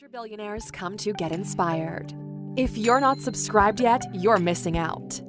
Future billionaires come to get inspired. If you're not subscribed yet, you're missing out.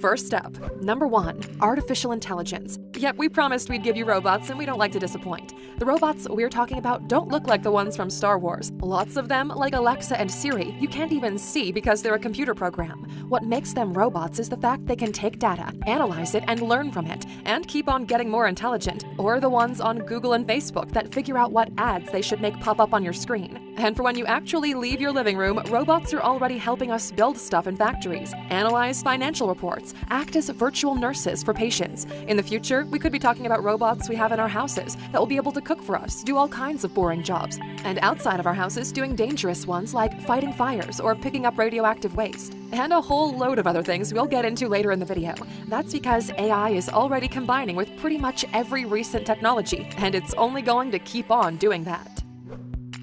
First up, number 1, artificial intelligence. Yep, we promised we'd give you robots, and we don't like to disappoint. The robots we're talking about don't look like the ones from Star Wars. Lots of them, like Alexa and Siri, you can't even see because they're a computer program. What makes them robots is the fact they can take data, analyze it, and learn from it, and keep on getting more intelligent. Or the ones on Google and Facebook that figure out what ads they should make pop up on your screen. And for when you actually leave your living room, robots are already helping us build stuff in factories, analyze financial reports, act as virtual nurses for patients. In the future, we could be talking about robots we have in our houses that will be able to cook for us, do all kinds of boring jobs, and outside of our houses doing dangerous ones like fighting fires or picking up radioactive waste. And a whole load of other things we'll get into later in the video. That's because AI is already combining with pretty much every recent technology, and it's only going to keep on doing that.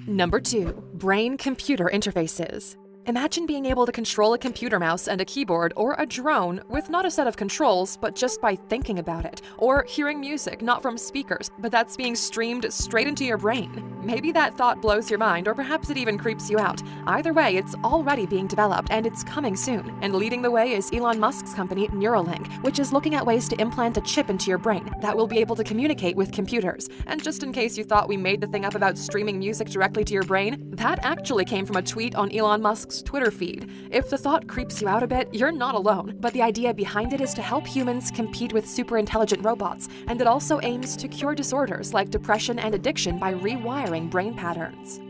Number 2, brain-computer interfaces. Imagine being able to control a computer mouse and a keyboard or a drone with not a set of controls, but just by thinking about it, or hearing music not from speakers, but that's being streamed straight into your brain. Maybe that thought blows your mind, or perhaps it even creeps you out. Either way, it's already being developed and it's coming soon. And leading the way is Elon Musk's company Neuralink, which is looking at ways to implant a chip into your brain that will be able to communicate with computers. And just in case you thought we made the thing up about streaming music directly to your brain, that actually came from a tweet on Elon Musk's Twitter feed. If the thought creeps you out a bit, you're not alone, but the idea behind it is to help humans compete with super intelligent robots, and it also aims to cure disorders like depression and addiction by rewiring brain patterns.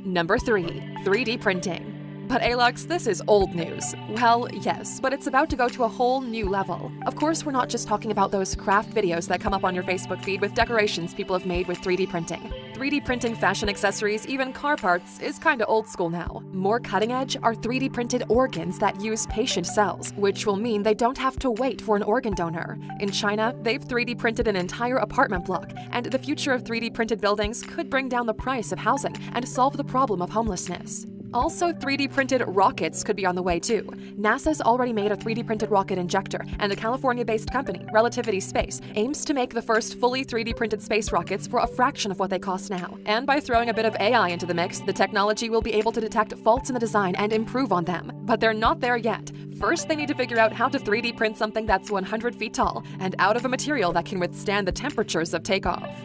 Number 3, 3D printing. But Alex, this is old news. Well, yes, but it's about to go to a whole new level. Of course, we're not just talking about those craft videos that come up on your Facebook feed with decorations people have made with 3D printing. 3D printing fashion accessories, even car parts, is kinda old school now. More cutting edge are 3D printed organs that use patient cells, which will mean they don't have to wait for an organ donor. In China, they've 3D printed an entire apartment block, and the future of 3D printed buildings could bring down the price of housing and solve the problem of homelessness. Also, 3D printed rockets could be on the way too. NASA's already made a 3D printed rocket injector, and a California-based company, Relativity Space, aims to make the first fully 3D printed space rockets for a fraction of what they cost now. And by throwing a bit of AI into the mix, the technology will be able to detect faults in the design and improve on them. But they're not there yet. First, they need to figure out how to 3D print something that's 100 feet tall and out of a material that can withstand the temperatures of takeoff.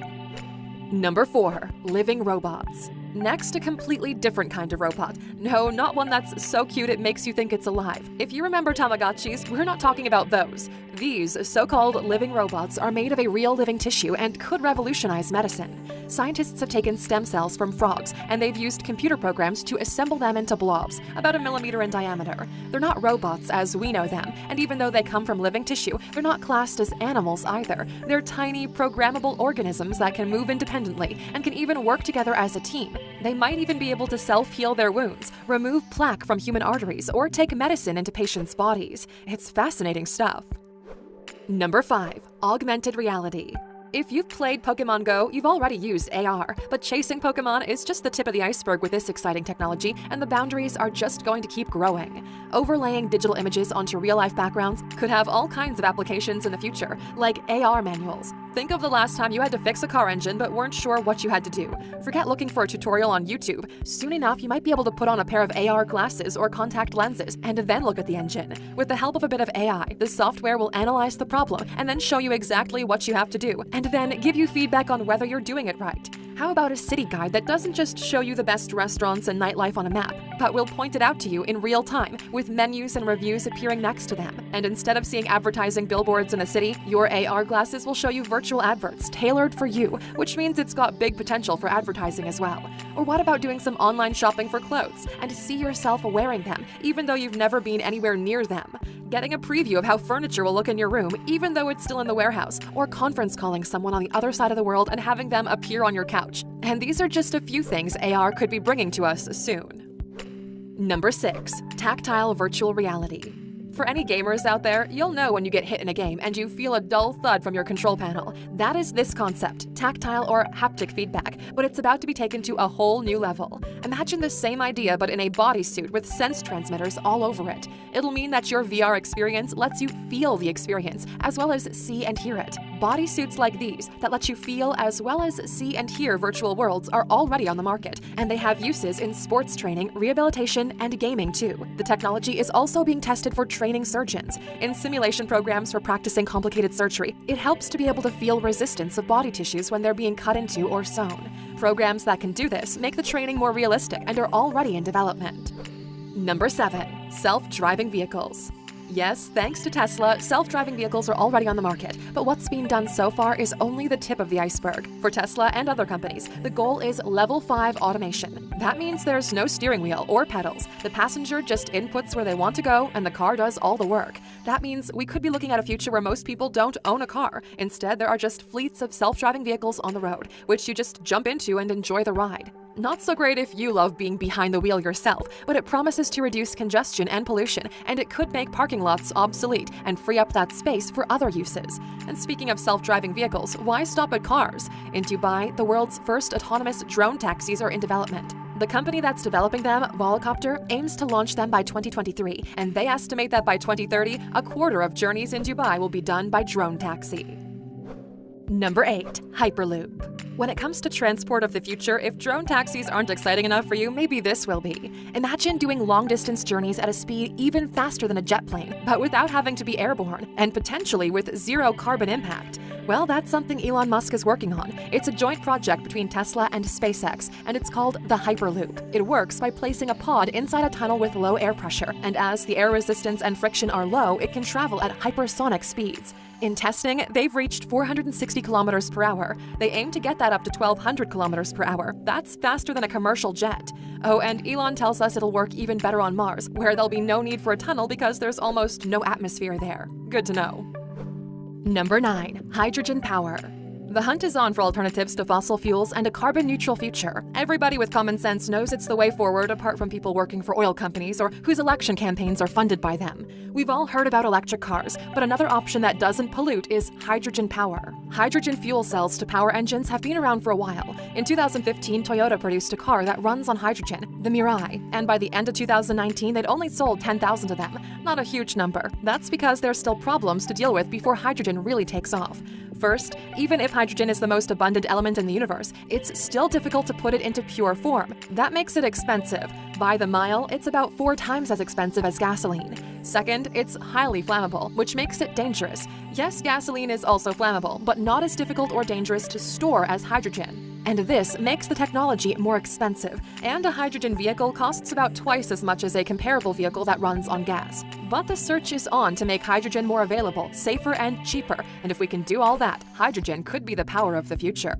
Number 4, living robots. Next, a completely different kind of robot. No, not one that's so cute it makes you think it's alive. If you remember Tamagotchis, we're not talking about those. These so-called living robots are made of a real living tissue and could revolutionize medicine. Scientists have taken stem cells from frogs, and they've used computer programs to assemble them into blobs, about 1 millimeter in diameter. They're not robots as we know them, and even though they come from living tissue, they're not classed as animals either. They're tiny, programmable organisms that can move independently and can even work together as a team. They might even be able to self-heal their wounds, remove plaque from human arteries, or take medicine into patients' bodies. It's fascinating stuff. Number 5, augmented reality. If you've played Pokemon Go, you've already used AR, but chasing Pokemon is just the tip of the iceberg with this exciting technology, and the boundaries are just going to keep growing. Overlaying digital images onto real-life backgrounds could have all kinds of applications in the future, like AR manuals. Think of the last time you had to fix a car engine but weren't sure what you had to do. Forget looking for a tutorial on YouTube. Soon enough, you might be able to put on a pair of AR glasses or contact lenses and then look at the engine. With the help of a bit of AI, the software will analyze the problem and then show you exactly what you have to do, and then give you feedback on whether you're doing it right. How about a city guide that doesn't just show you the best restaurants and nightlife on a map, but will point it out to you in real time with menus and reviews appearing next to them? And instead of seeing advertising billboards in the city, your AR glasses will show you virtual adverts tailored for you, which means it's got big potential for advertising as well. Or what about doing some online shopping for clothes and see yourself wearing them, even though you've never been anywhere near them? Getting a preview of how furniture will look in your room, even though it's still in the warehouse, or conference calling someone on the other side of the world and having them appear on your couch. And these are just a few things AR could be bringing to us soon. Number 6, tactile virtual reality. For any gamers out there, you'll know when you get hit in a game and you feel a dull thud from your control panel. That is this concept, tactile or haptic feedback, but it's about to be taken to a whole new level. Imagine the same idea but in a bodysuit with sense transmitters all over it. It'll mean that your VR experience lets you feel the experience, as well as see and hear it. Bodysuits like these that let you feel as well as see and hear virtual worlds are already on the market, and they have uses in sports training, rehabilitation, and gaming too. The technology is also being tested for training surgeons. In simulation programs for practicing complicated surgery, it helps to be able to feel resistance of body tissues when they're being cut into or sewn. Programs that can do this make the training more realistic and are already in development. Number 7. Self-driving vehicles. Yes, thanks to Tesla, self-driving vehicles are already on the market, but what's being done so far is only the tip of the iceberg. For Tesla and other companies, the goal is Level 5 automation. That means there's no steering wheel or pedals. The passenger just inputs where they want to go, and the car does all the work. That means we could be looking at a future where most people don't own a car. Instead, there are just fleets of self-driving vehicles on the road, which you just jump into and enjoy the ride. Not so great if you love being behind the wheel yourself, but it promises to reduce congestion and pollution, and it could make parking lots obsolete and free up that space for other uses. And speaking of self-driving vehicles, why stop at cars? In Dubai, the world's first autonomous drone taxis are in development. The company that's developing them, Volocopter, aims to launch them by 2023, and they estimate that by 2030, a quarter of journeys in Dubai will be done by drone taxi. Number 8. Hyperloop. When it comes to transport of the future, if drone taxis aren't exciting enough for you, maybe this will be. Imagine doing long-distance journeys at a speed even faster than a jet plane, but without having to be airborne, and potentially with zero carbon impact. Well, that's something Elon Musk is working on. It's a joint project between Tesla and SpaceX, and it's called the Hyperloop. It works by placing a pod inside a tunnel with low air pressure, and as the air resistance and friction are low, it can travel at hypersonic speeds. In testing, they've reached 460 kilometers per hour. They aim to get that up to 1,200 kilometers per hour. That's faster than a commercial jet. Oh, and Elon tells us it'll work even better on Mars, where there'll be no need for a tunnel because there's almost no atmosphere there. Good to know. Number 9. Hydrogen power. The hunt is on for alternatives to fossil fuels and a carbon-neutral future. Everybody with common sense knows it's the way forward, apart from people working for oil companies or whose election campaigns are funded by them. We've all heard about electric cars, but another option that doesn't pollute is hydrogen power. Hydrogen fuel cells to power engines have been around for a while. In 2015, Toyota produced a car that runs on hydrogen, the Mirai, and by the end of 2019, they'd only sold 10,000 of them. Not a huge number. That's because there's still problems to deal with before hydrogen really takes off. First, even if hydrogen is the most abundant element in the universe, it's still difficult to put it into pure form. That makes it expensive. By the mile, it's about 4 times as expensive as gasoline. Second, it's highly flammable, which makes it dangerous. Yes, gasoline is also flammable, but not as difficult or dangerous to store as hydrogen. And this makes the technology more expensive, and a hydrogen vehicle costs about twice as much as a comparable vehicle that runs on gas. But the search is on to make hydrogen more available, safer, and cheaper, and if we can do all that, hydrogen could be the power of the future.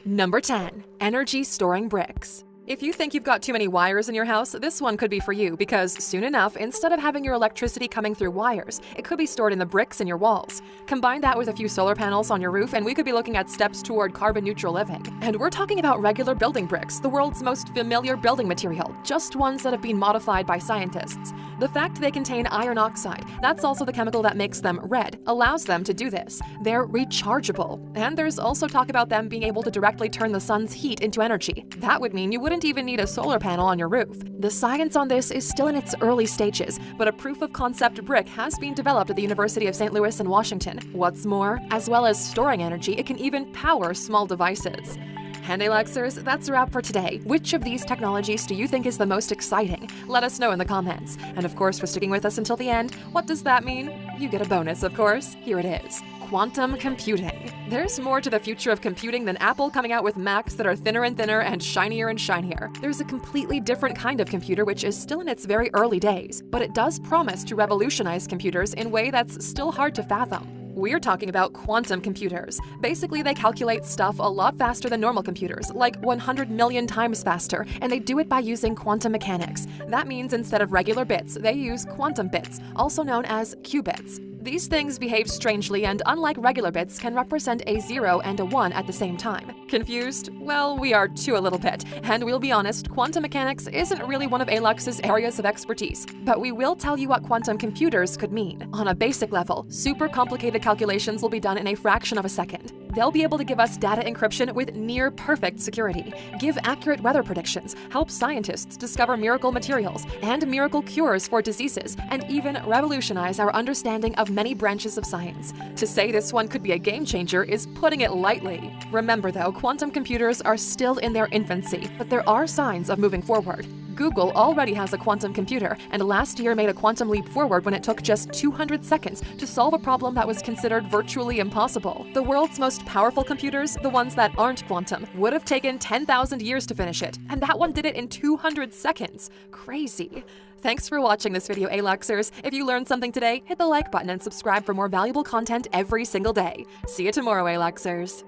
Number 10. Energy storing bricks. If you think you've got too many wires in your house, this one could be for you because soon enough, instead of having your electricity coming through wires, it could be stored in the bricks in your walls. Combine that with a few solar panels on your roof and we could be looking at steps toward carbon-neutral living. And we're talking about regular building bricks, the world's most familiar building material, just ones that have been modified by scientists. The fact they contain iron oxide, that's also the chemical that makes them red, allows them to do this. They're rechargeable. And there's also talk about them being able to directly turn the sun's heat into energy. That would mean you wouldn't even need a solar panel on your roof. The science on this is still in its early stages, but a proof-of-concept brick has been developed at the University of St. Louis in Washington. What's more, as well as storing energy, it can even power small devices. Handy Luxers, that's a wrap for today. Which of these technologies do you think is the most exciting? Let us know in the comments. And of course, for sticking with us until the end, what does that mean? You get a bonus, of course. Here it is. Quantum computing. There's more to the future of computing than Apple coming out with Macs that are thinner and thinner and shinier. There's a completely different kind of computer which is still in its very early days, but it does promise to revolutionize computers in a way that's still hard to fathom. We're talking about quantum computers. Basically, they calculate stuff a lot faster than normal computers, like 100 million times faster, and they do it by using quantum mechanics. That means instead of regular bits, they use quantum bits, also known as qubits. These things behave strangely and, unlike regular bits, can represent a 0 and a 1 at the same time. Confused? Well, we are too a little bit, and we'll be honest, quantum mechanics isn't really one of ALUX's areas of expertise. But we will tell you what quantum computers could mean. On a basic level, super complicated calculations will be done in a fraction of a second. They'll be able to give us data encryption with near-perfect security, give accurate weather predictions, help scientists discover miracle materials and miracle cures for diseases, and even revolutionize our understanding of many branches of science. To say this one could be a game changer is putting it lightly. Remember though, quantum computers are still in their infancy, but there are signs of moving forward. Google already has a quantum computer, and last year made a quantum leap forward when it took just 200 seconds to solve a problem that was considered virtually impossible. The world's most powerful computers, the ones that aren't quantum, would have taken 10,000 years to finish it, and that one did it in 200 seconds. Crazy. Thanks for watching this video, Aluxers. If you learned something today, hit the like button and subscribe for more valuable content every single day. See you tomorrow, Aluxers.